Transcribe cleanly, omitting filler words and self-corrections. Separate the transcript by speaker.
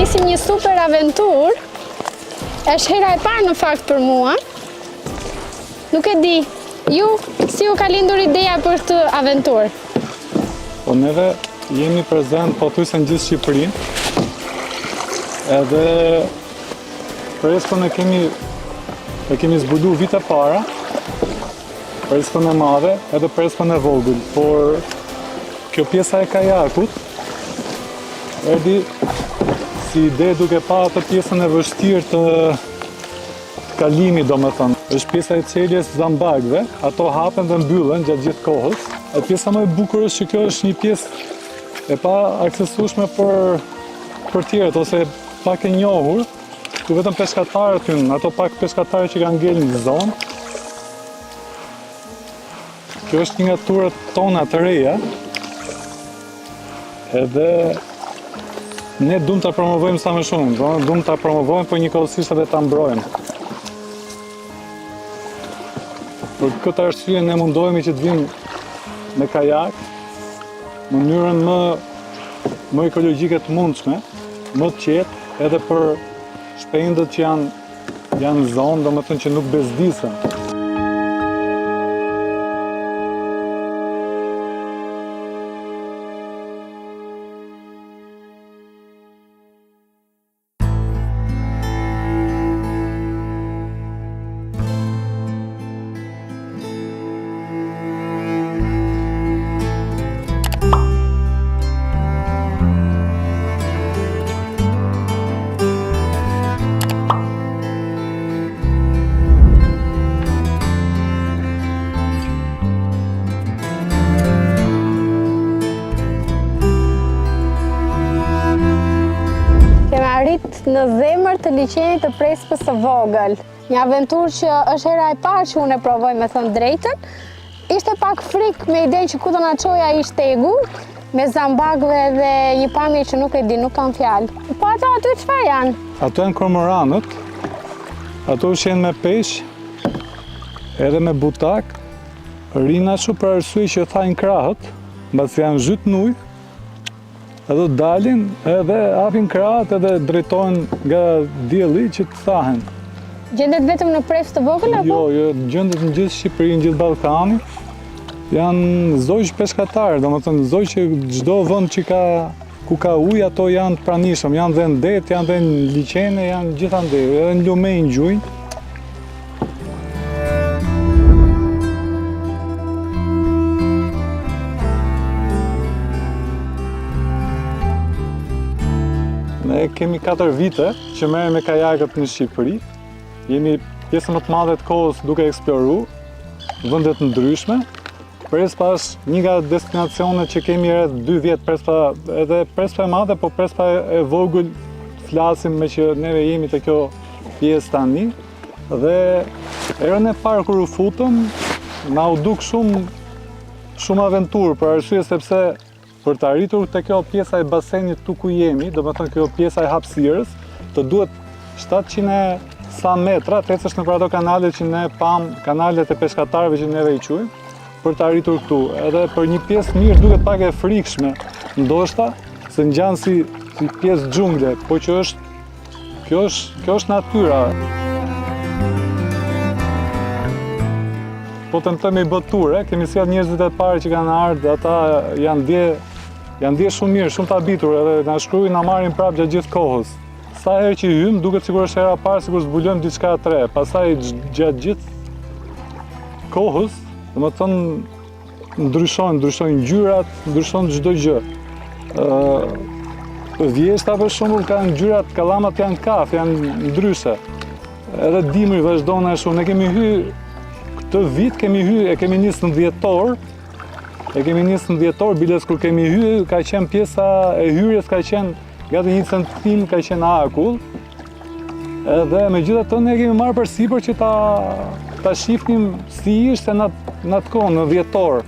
Speaker 1: presim një super aventur. Është hera e parë në fakt për mua. Nuk e di, ju, si ju ka lindur ideja për këtë aventur?
Speaker 2: Po neve jemi prezent pothuajse në gjithë Shqipërinë. Edhe preskën e kemi zbulu vite para, preskën e madhe edhe preskën e vogël, por kjo pjesa e kajakut erdhi si ide duke pa atë pjesën e vështirë të kalimit, domethënë. Është pjesa e çeljes zambakëve, ato hapen dhe mbyllen gjatë gjithë kohës. E pjesa më e bukur është që kjo është një pjesë e pa aksesueshme për tjerët ose pak e njohur, ku vetëm peshkatarët hyn, ato pak peshkatarë që kanë ngelur në zonë. Kjo është një nga turat tona të reja. Edhe ne duam ta promovojmë sa më shumë, duam ta promovojmë, por njëkohësisht edhe ta mbrojmë. Për këtë arsye ne mundohemi që të vimë me kajak, në mënyrën më ekologjike të mundshme, më të qetë, edhe për shpendët që janë në zonë, domethënë që nuk bezdisen.
Speaker 1: Në zemër të liçenit të Prespës së vogël. Një aventurë që është hera e parë që unë e provoj, me thënë drejtën. Ishte pak frikë me idenë që ku do na çojë ai shtegu, me zambakëve dhe një pamje që nuk e di, nuk kam fjalë. Po ato aty çfarë janë?
Speaker 2: Ato janë kormoranët. Ato ushqen me peshq, edhe me butak. Rinë ashtu për arsye që thajnë krahët, mbasi janë zhyt në ujë. Edhe dalin edhe hapin krahët edhe drejtohen nga dielli që të thahen.
Speaker 1: Gjendet vetëm në Prespë të vogël apo?
Speaker 2: Jo, gjendet në gjithë Shqipërinë, në gjithë Ballkanin. Janë zogj peshkatarë, domethënë zogj që çdo vend që ku ka ujë, ato janë të pranishëm, janë dhe në det, janë dhe në liçene, janë gjithandej, edhe në lume, në gjujnë. Ne kemi 4 vite që merrem me kajakët në Shqipëri. Jemi pjesën më të madhe të kohës duke eksploruar vende të ndryshme. Prespa është një nga destinacionet që kemi rreth 2 vjet, edhe Prespa e madhe, po Prespa e vogël flasim me që neve jemi te kjo pjesë tani. Dhe erën e parë kur u futëm, na u duk shumë aventurë, për arsye sepse për të arritur te kjo pjesa e basenit tu ku jemi, domethënë kjo pjesa e hapësirës, të duhet 700 sa metra, të ecësh nëpër ato kanale që ne pam, kanalet e peshkatarëve që neve i quajmë, për të arritur këtu. Edhe për një pjesë mirë duket pak e frikshme, ndoshta, se ngjan si pjesë xhungle, po që kjo është natyra. Po tentojmë i bë ture, kemi sjell njerëzit e parë që kanë ardhur, ata janë ndje shumë mirë, shumë të habitur, edhe na shkruajnë, na marrin prapë gjatë gjithë kohës. Sa herë që hym, duket sikur është hera e parë, sikur zbulojmë diçka të re. Pastaj gjatë gjithë kohës, domethënë ndryshojnë ngjyrat, ndryshon çdo gjë. Vjeshta për shembull kanë ngjyrat, kallamat janë kaf, janë ndryshe. Edhe dimri vazhdon ashtu. Ne kemi hyrë këtë vit, kemi nisë në dhjetor. Biles kur kemi hyrë, ka qenë pjesa e hyrjes, ka qenë gati 1 centim, ka qenë akull. Edhe megjithatë ne kemi marrë përsipër që ta shihnim si ishte në atë kohë, në dhjetor.